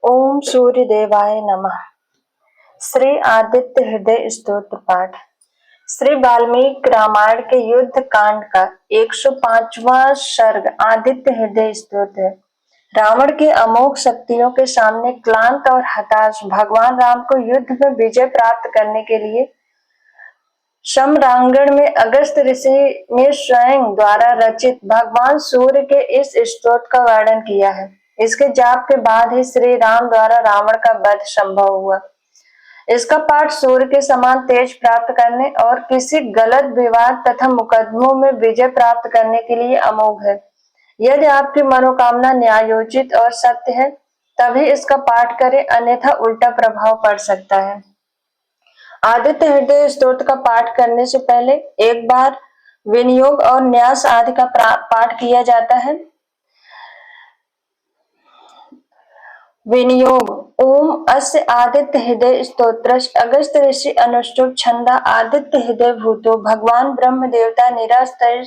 ओम सूर्य देवाय नमः। श्री आदित्य हृदय स्तोत्र पाठ। श्री वाल्मीकि रामायण के युद्ध कांड का 105वां सर्ग आदित्य हृदय स्तोत्र है। रावण की अमोघ शक्तियों के सामने क्लांत और हताश भगवान राम को युद्ध में विजय प्राप्त करने के लिए सम्रांगण में अगस्त ऋषि ने स्वयं द्वारा रचित भगवान सूर्य के इस स्तोत्र का वर्णन किया है। इसके जाप के बाद ही श्री राम द्वारा रावण का वध संभव हुआ। इसका पाठ सूर्य के समान तेज प्राप्त करने और किसी गलत विवाद तथा मुकदमों में विजय प्राप्त करने के लिए अमोघ है। यदि आपकी मनोकामना न्यायोचित और सत्य है तभी इसका पाठ करें, अन्यथा उल्टा प्रभाव पड़ सकता है। आदित्य हृदय स्तोत्र का पाठ करने से पहले एक बार विनियोग और न्यास आदि का पाठ किया जाता है। विनियोग। ओम अस्य आदित्य हृदय स्तोत्र अगस्त ऋषि अनुष्टुप छंदा आदित्य हृदय भूतो भगवान ब्रह्म देवता निरास्तर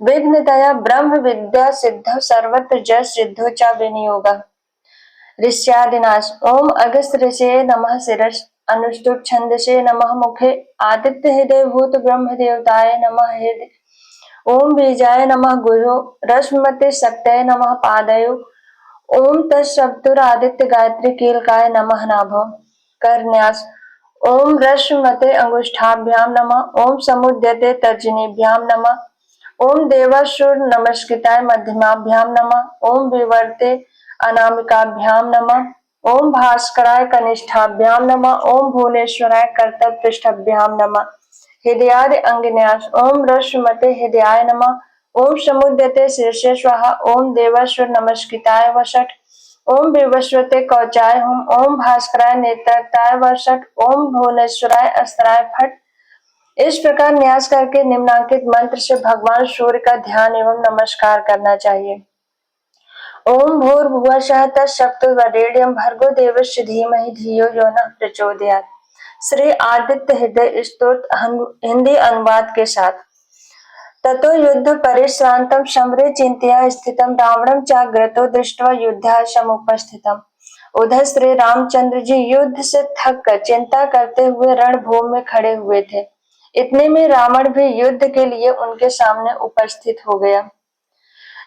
विघ्नतया ब्रह्म विद्या सिद्ध सर्वत्र जय सिद्धो च विनियोगा ऋष्यादिनाश। ओम अगस्त ऋषि नमः शिरस अनुष्टुप छंदसे नमः मुखे आदित्य हृदय भूत ब्रह्म देवताय नमः हृदय। ओम बीजाय नमः गुरो रश्मते शक्तये नमः पादयो। ओम तत्सप्तुर आदित्य गायत्री कीलकाय नमः नाभो करन्यास। ओम रश्मते अंगुष्ठाभ्याम नमः। ओम समुद्यते तर्जनीभ्याम नमः। ओम देवासुर नमस्कृताय मध्यमाभ्याम नमः। ओम विवर्ते अनामिकाभ्याम नमः। ओम भास्कराय कनिष्ठाभ्याम नमः। ओम भुवनेश्वराय कर्तपृष्ठाभ्याम नमः हृदयादि अंगन्यास। ओम रश्मते हृदयाय नमः। ओम समुद्यते शीर्षे स्वाहा। ओम देवासुर नमस्कृताय वषट। ओम विवस्वते कौचाय हुम। ओम भास्कराय नेत्रताय वषट। ओम भुवनेश्वराय अस्त्राय फट। इस प्रकार न्यास करके निम्नांकित मंत्र से भगवान सूर्य का ध्यान एवं नमस्कार करना चाहिए। ओम भूर्भुवः तत्सवितुर्वरेण्यं भर्गो देवस्य धीमहि धियो यो नः प्रचोदयात्। श्री आदित्य हृदय स्तोत्र हिंदी अनुवाद के साथ। ततो युद्ध परिश्रांतं समरे चिंतया स्थितं रावणं चाग्रतो दृष्ट्वा युद्धाय समुपस्थितम्। उधर श्री रामचंद्र जी युद्ध से थक कर चिंता करते हुए रणभूमि में खड़े हुए थे। इतने में रावण भी युद्ध के लिए उनके सामने उपस्थित हो गया।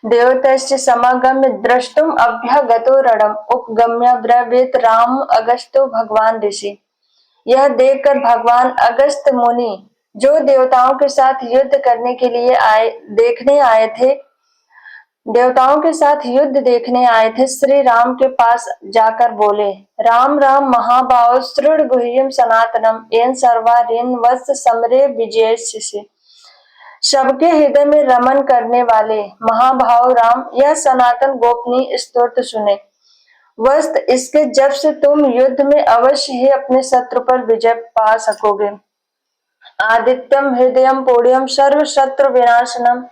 देवतस्य समागम्य द्रष्टुम अभ्यागतो रणम उपगम्य ब्रवीत राम अगस्तो भगवान ऋषि। यह देखकर भगवान अगस्त मुनि जो देवताओं के साथ युद्ध करने के लिए युद्ध देखने आए थे श्री राम के पास जाकर बोले, राम राम महाभाव श्रुण गुह्यम सनातनम एन सर्वारेन वत्स समरे विजयस्य। सबके हृदय में रमन करने वाले महाभाव राम, यह सनातन गोपनीय स्तोत्र सुने। वस्त इसके जब से तुम युद्ध में अवश्य ही अपने शत्रु पर विजय पा सकोगे। आदित्यम हृदयम पुण्यम सर्व शत्रु विनाशनम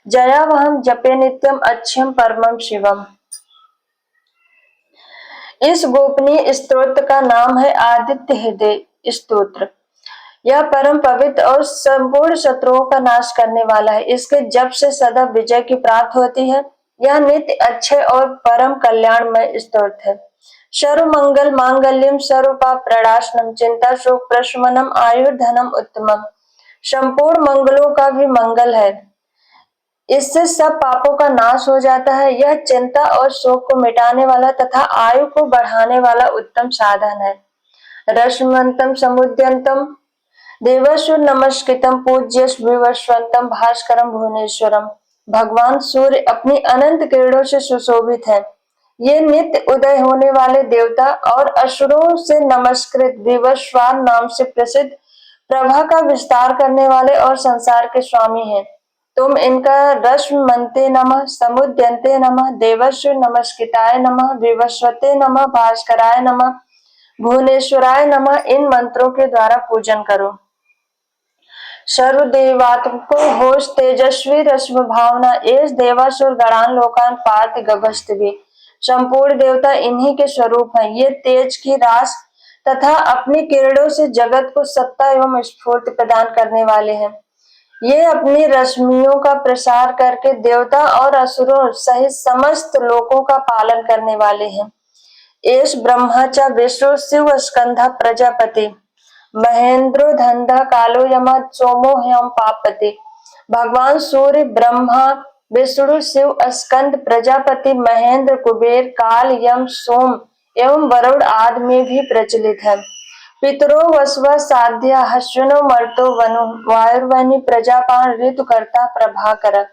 जयावहम जपे नित्यम अच्छम परमम शिवम। इस गोपनीय स्तोत्र का नाम है आदित्य हृदय स्तोत्र। यह परम पवित्र और संपूर्ण शत्रुओं का नाश करने वाला है। इसके जप से सदा विजय की प्राप्ति होती है। यह नित्य अच्छे और परम कल्याणमय स्तोत्र है। सर्व मंगल मांगल्यम सर्व पाप प्रणाशनम चिंता शोक प्रशमनम आयुर्धनम उत्तमम। संपूर्ण मंगलों का भी मंगल है। इससे सब पापों का नाश हो जाता है। यह चिंता और शोक को मिटाने वाला तथा आयु को बढ़ाने वाला उत्तम साधन है। रश्मंतम समुद्यंतम देवस्व नमस्कृतम पूज्य विवस्वंतम भास्करम भुवनेश्वरम। भगवान सूर्य अपनी अनंत किरणों से सुशोभित है। ये नित्य उदय होने वाले देवता और असुरों से नमस्कृत विवस्वान नाम से प्रसिद्ध प्रभा का विस्तार करने वाले और संसार के स्वामी हैं। तुम इनका रश्मन्ते नमः समुद्यन्ते नमः देवस्व नमस्कृताय नमः विवस्वते नमः भास्कराय नमः भुवनेश्वराय नमः इन मंत्रों के द्वारा पूजन करो। सर्वदेवात्मको होश तेजस्वी रश्म भावना एस देवासुर गणान लोकान पार्थ गभस्तवी। संपूर्ण देवता इन्हीं के स्वरूप हैं। ये तेज की रास तथा अपनी किरणों से जगत को सत्ता एवं स्फूर्ति प्रदान करने वाले हैं। ये अपनी रश्मियों का प्रसार करके देवता और असुरों सहित समस्त लोकों का पालन करने वाले हैं। एष ब्रह्मा च विष्णु शिव स्कंध प्रजापति महेंद्रो धंधा कालो यम सोमो ह्यम पापति। भगवान सूर्य ब्रह्मा विष्णु शिव स्कंद प्रजापति महेंद्र कुबेर काल यम सोम एवं वरुण आदि में भी प्रचलित है। पितरो वसव साध्या हस्विनो मर्तो वनु वायुर्वनि प्रजापान ऋतुकर्ता प्रभाकर।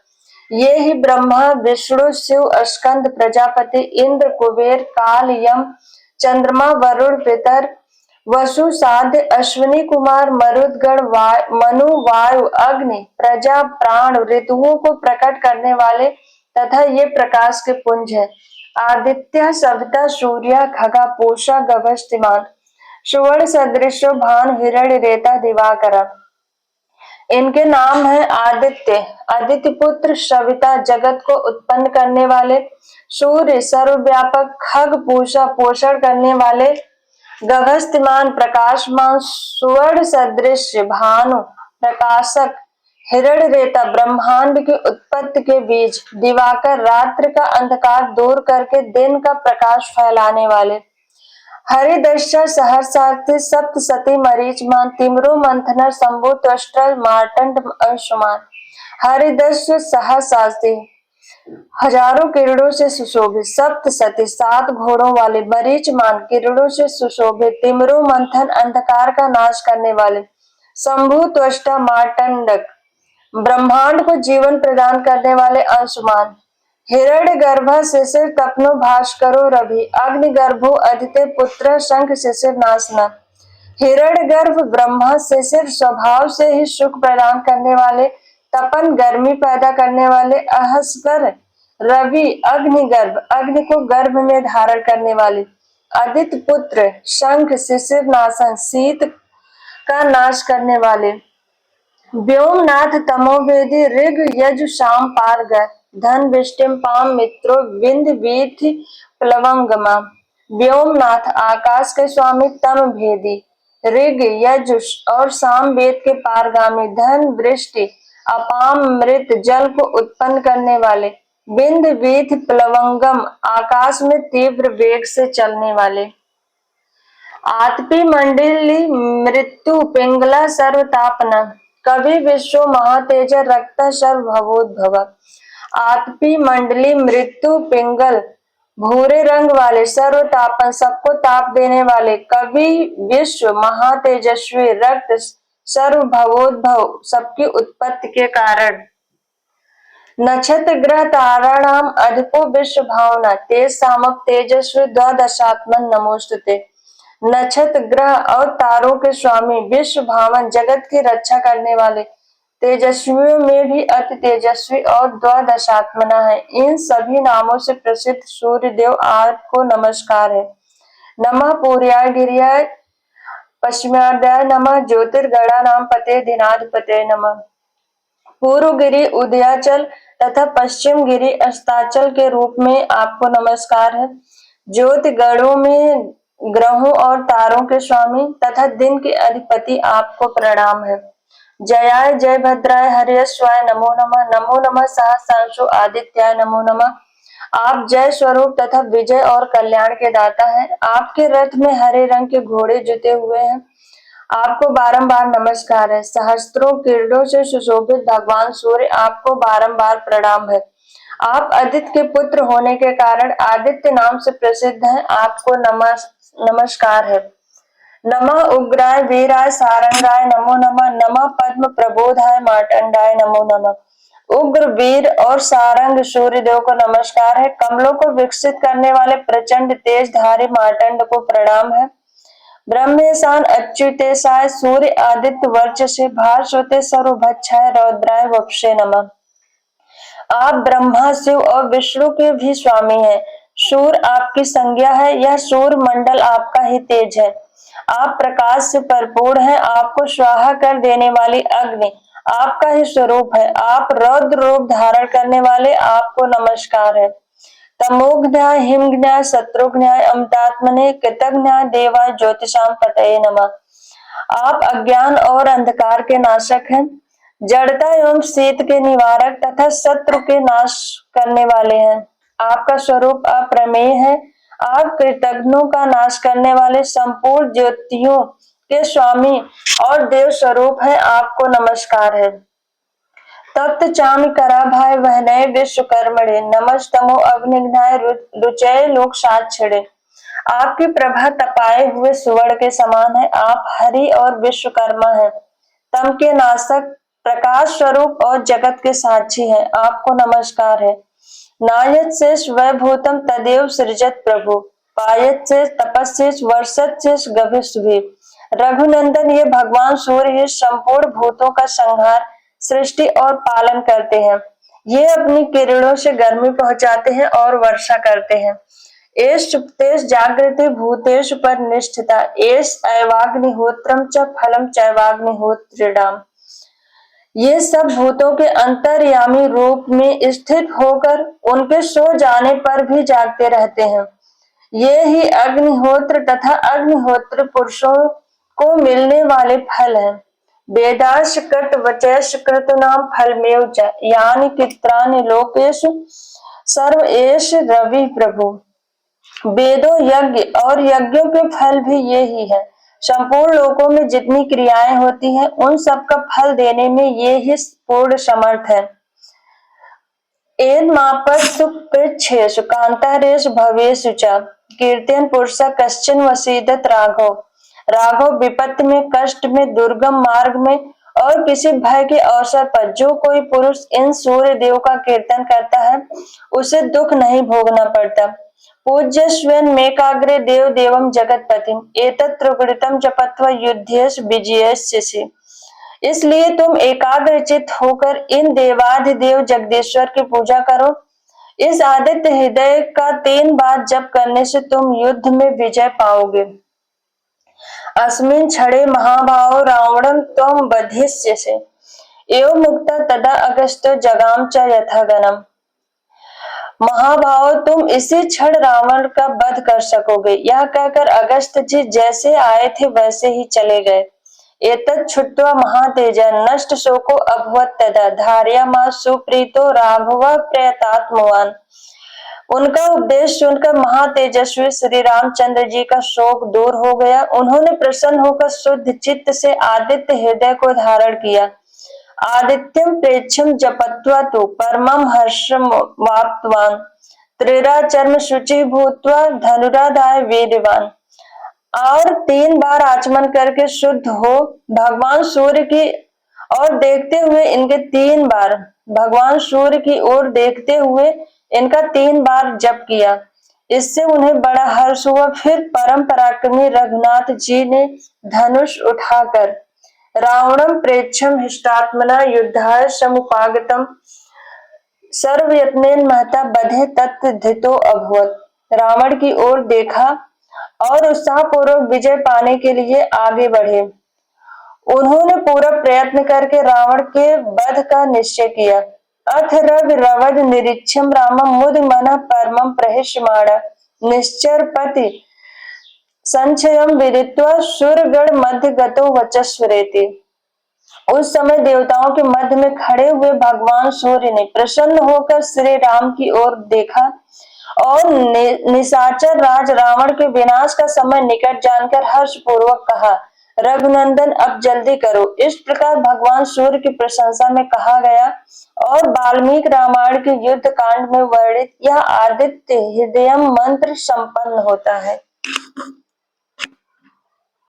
ये ही ब्रह्मा विष्णु शिव स्कंद प्रजापति इंद्र कुबेर काल यम चंद्रमा वरुण पितर वसु साध्य अश्विनी कुमार मरुदगण मनु वायु अग्नि प्रजा प्राण ऋतुओं को प्रकट करने वाले तथा ये प्रकाश के पुंज है। आदित्य सविता सूर्य खगा पोषा गभस्तिमान सुवर्ण सदृश भान हिरण्य रेता दिवाकर। इनके नाम है आदित्य, आदित्य पुत्र, सविता जगत को उत्पन्न करने वाले, सूर्य सर्वव्यापक, खग पूषा पोषण करने वाले, गभस्तिमान प्रकाशमान, सुवर्ण सदृश भानु प्रकाशक, हिरण्य रेता ब्रह्मांड की उत्पत्ति के बीज, दिवाकर रात्रि का अंधकार दूर करके दिन का प्रकाश फैलाने वाले, हरिदर्शा सहस्रार्थी सप्तसती मरीचमान तिमरु मंथनर शंभु त्वष्ट्रल मार्तंड अंशुमान। हरिदर्श सहस्रार्थी हजारों किरणों से सुशोभित, सप्तसती 7 घोड़ों वाले, मरीचमान किरणों से सुशोभित, तिमरु मंथन अंधकार का नाश करने वाले, शंभु त्वष्टा मार्तंडक ब्रह्मांड को जीवन प्रदान करने वाले अंशुमान। हिरण्य गर्भ शिशिर तपनो भास्करो रवि अग्नि गर्भो अदिते पुत्र शंख शिशिर नासना। हिरण्य गर्भ ब्रह्मा शिशिर स्वभाव से ही सुख प्रदान करने वाले, तपन गर्मी पैदा करने वाले, अहस्कर रवि अग्निगर्भ अग्नि को गर्भ में धारण करने वाले, अदित पुत्र शंख शिशिर नासन शीत का नाश करने वाले, व्योमनाथ तमोवेदी ऋग यजु शाम पारगर धन विष्टिम पाम मित्रो विंद वीथि प्लवंगमा। व्योमनाथ आकाश के स्वामी, तम भेदी, ऋग यजु और साम वेद के पारगामी, धन वृष्टि अपाम मृत जल को उत्पन्न करने वाले, विंद वीथि प्लवंगम आकाश में तीव्र वेग से चलने वाले, आतपी मंडली मृत्यु पिंगला सर्वतापना, कवि विश्व महातेज रक्त सर्वभवोद्भव। आतपी मंडली मृत्यु पिंगल भूरे रंग वाले, सर्वतापन सबको ताप देने वाले, कवि विश्व महातेजस्वी, रक्त सर्वभवोद्भव सबकी उत्पत्ति के कारण, नक्षत्र ग्रह ताराणाम अधिपो विश्व भावना, तेज सामक तेजस्वी द्वादशात्मन नमोस्तुते। नक्षत्र ग्रह और तारों के स्वामी, विश्व भावन जगत की रक्षा करने वाले, तेजस्वियों में भी अति तेजस्वी और द्वादशात्मना है। इन सभी नामों से प्रसिद्ध सूर्य देव आपको नमस्कार है। नमः पूर्याय गिरियाय पश्चिमार्धाय नमः ज्योतिर्गणा नाम पते दिनाधिपते नमः। पूर्व गिरि उदयाचल तथा पश्चिम गिरि अस्ताचल के रूप में आपको नमस्कार है। ज्योतिर्गणों में ग्रहों और तारों के स्वामी तथा दिन के अधिपति आपको प्रणाम है। जयाय जय भद्राय हरियश्वाय नमो नमः। नमो नमः सहस्रांशु आदित्याय नमो नमः। आप जय स्वरूप तथा विजय और कल्याण के दाता हैं। आपके रथ में हरे रंग के घोड़े जुते हुए हैं। आपको बारंबार नमस्कार है। सहस्त्रों किरणों से सुशोभित भगवान सूर्य आपको बारंबार प्रणाम है। आप आदित्य के पुत्र होने के कारण आदित्य नाम से प्रसिद्ध हैं। आपको नमस्कार है। नमः उग्राय वीराय सारंगाय नमो नमः। नमः पद्म प्रबोधाय मार्तंडाय नमो नमः। उग्र वीर और सारंग सूर्य देव को नमस्कार है। कमलों को विकसित करने वाले प्रचंड तेजधारी मार्तंड को प्रणाम है। ब्रह्मेशान अच्युतेशाय सूर्य आदित्य वर्चसे भास्वते सर्वभक्षाय रौद्राय वक्षे नमः। आप ब्रह्मा शिव और विष्णु के भी स्वामी हैं। सूर्य आपकी संज्ञा है। यह सूर्य मंडल आपका ही तेज है। आप प्रकाश से भरपूर हैं। आपको स्वाहा कर देने वाली अग्नि आपका ही स्वरूप है। आप रौद्र रूप धारण करने वाले आपको नमस्कार है। तमोघ्नाय हिमघ्नाय शत्रुघ्नाय अमृतात्मने कृतघ्नाय देवाय ज्योतिषाम पतये नमः। आप अज्ञान और अंधकार के नाशक हैं, जड़ता एवं शीत के निवारक तथा शत्रु के नाश करने वाले हैं। आपका स्वरूप अप्रमेय है। आप कृतघ्नों का नाश करने वाले संपूर्ण ज्योतियों के स्वामी और देव स्वरूप है, आपको नमस्कार है। तप्त चाम करा भाई वहनय विश्वकर्मणे नमस्तमो अग्निघ्नाय रुचय लोक सात छिड़े। आपकी प्रभा तपाए हुए सुवर्ण के समान है। आप हरि और विश्वकर्मा है, तम के नाशक, प्रकाश स्वरूप और जगत के साक्षी हैं, आपको नमस्कार है। नायत शेष वैभूतम तदेव सृजत प्रभु, पायत से तपस्सेष वर्षत शेष गभिष्ठ भी। रघुनंदन ये भगवान सूर्य ही संपूर्ण भूतों का संहार, सृष्टि और पालन करते हैं। ये अपनी किरणों से गर्मी पहुंचाते हैं और वर्षा करते हैं। एष सुप्तेष जागृति भूतेषु पर निष्ठिता, एष एवाग्निहोत्रम च फलम चैवाग्निहोत्रिणाम। ये सब भूतों के अंतर्यामी रूप में स्थित होकर उनके सो जाने पर भी जागते रहते हैं। ये ही अग्निहोत्र तथा अग्निहोत्र पुरुषों को मिलने वाले फल हैं। वेदाश कृत वचैश कृत नाम फलमेव च यानि चित्रानि लोकेषु सर्व एष रवि प्रभु। वेदों यज्ञ और यज्ञों के फल भी ये ही है। संपूर्ण लोकों में जितनी क्रियाएं होती हैं उन सब का फल देने में ये ही पूर्ण समर्थ है। एन मापस्तु पृच्छेषु कांतारेषु भवेषु च कीर्तन पुरुष कश्चन वसीदत राघव। राघव विपत्ति में, कष्ट में, दुर्गम मार्ग में और किसी भय के अवसर पर जो कोई पुरुष इन सूर्य देव का कीर्तन करता है उसे दुख नहीं भोगना पड़ता। पूज्य स्वेन मेकाग्रे देव देवम जगतपतिम एतत् त्रिगुणितम जपत्वा युद्धेश विजयस्य। इसलिए तुम एकाग्रचित होकर इन देवाधिदेव जगदीश्वर की पूजा करो। इस आदित्य हृदय का 3 बार जप करने से तुम युद्ध में विजय पाओगे। अस्मिन् क्षणे महाभाव रावणं त्वं वधिष्यसे एवं मुक्ता तदा अगस्त्यो जगाम च यथागनम। महाभाव तुम इसी क्षण रावण का वध कर सकोगे। यह कहकर अगस्त जी जैसे आए थे वैसे ही चले गए। एतत् छुट्वा महातेजा नष्ट शोको अभवत् तदा धार्यामा सुप्रीतो राघव प्रयतात्मवान। उनका उपदेश सुनकर महातेजस्वी श्री रामचंद्र जी का शोक दूर हो गया। उन्होंने प्रसन्न होकर शुद्ध चित्त से आदित्य हृदय को धारण किया। आदित्यम प्रेक्षम जपत्वा तो परमम हर्षम वाप्तवान त्रिराचर्म शुचि भूत्वा धनुराधाय वीरवान। और 3 बार आचमन करके शुद्ध हो भगवान सूर्य की और देखते हुए इनके 3 बार भगवान सूर्य की ओर देखते हुए इनका 3 बार जप किया। इससे उन्हें बड़ा हर्ष हुआ। फिर परम पराक्रमी रघुनाथ जी ने धनुष उठाकर रावणम प्रेक्षम हिष्टात्मना युद्धाय समुपागतम सर्वयत्नेन महता बधे तत्धितो अभवत। रावण की ओर देखा और उत्साहपूर्वक विजय पाने के लिए आगे बढ़े। उन्होंने पूरा प्रयत्न करके रावण के वध का निश्चय किया। अथ रग रवद निरीक्षम रामम मुद मन परमम प्रहिष्यमाण निश्चर पति संचयम विदित्वा सुरगण मध्य गतो वचस्वरेति। उस समय देवताओं के मध्य में खड़े हुए भगवान सूर्य ने प्रसन्न होकर श्री राम की ओर देखा और निशाचर राज रावण के विनाश का समय निकट जानकर हर्ष पूर्वक कहा, रघुनंदन अब जल्दी करो। इस प्रकार भगवान सूर्य की प्रशंसा में कहा गया और वाल्मीकि रामायण के युद्ध कांड में वर्णित यह आदित्य हृदयम मंत्र संपन्न होता है।